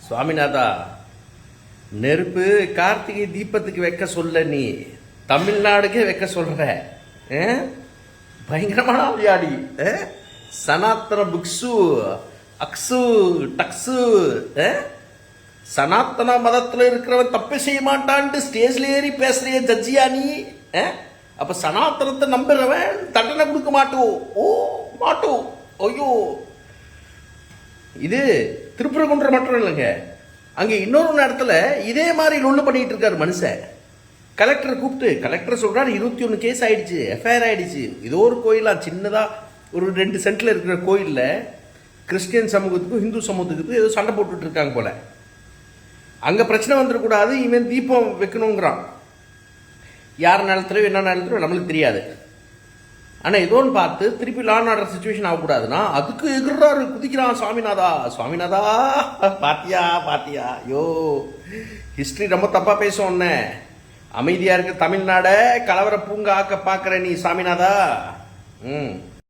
சுவாமிநாதா, நெருப்பு கார்த்திகை தீபத்துக்கு வைக்க சொல்ல, நீ தமிழ்நாடுக்கே வைக்க சொல்ற. பயங்கரமான வியாடி. சனாத்தன புக்ஸு அக்ஸு டக்ஸு. சனாத்தன மதத்தில் இருக்கிறவன் தப்பு செய்ய மாட்டான்ட்டு ஸ்டேஜ்ல ஏறி பேசுறிய ஜட்ஜியா நீ? அப்ப சனாத்தனத்தை நம்புறவன் தண்டனை கொடுக்க மாட்டோம். ஓ மாட்டோம். ஐயோ, இது திருப்பரங்குன்றம் மட்டும் இல்லைங்க, அங்க இன்னொரு இடத்துல இதே மாதிரி லொல்லு பண்ணிட்டு இருக்காரு மனுஷன். கலெக்டர் கூப்பிட்டு, கலெக்டர் சொல்றாரு 21 கேஸ் ஆயிடுச்சு, எஃப்ஐஆர் ஆயிடுச்சு. இதோ ஒரு கோயிலா சின்னதா ஒரு 2 சென்ட்ல இருக்கிற கோயில்ல கிறிஸ்டியன் சமூகத்துக்கும் இந்து சமூகத்துக்கும் ஏதோ சண்டை போட்டுட்டு இருக்காங்க போல. அங்க பிரச்சனை வந்துடக்கூடாது, இவன் தீபம் வைக்கணுங்கிறான். யார் நேரத்துலையோ என்ன நேரத்துலையோ நம்மளுக்கு தெரியாது. ஆனா ஏதோன்னு பார்த்து திருப்பி லா அண்ட் ஆர்டர் சுச்சுவேஷன் ஆகக்கூடாதுன்னா அதுக்கு எதிர்றாரு, குதிக்கிறான். சுவாமிநாதா சுவாமிநாதா, பாத்தியா பாத்தியா. யோ, ஹிஸ்டரி ரொம்ப தப்பா பேசுவோம். அமைதியா இருக்க தமிழ்நாட கலவர பூங்கா ஆக்க பாக்குற நீ சாமிநாதா.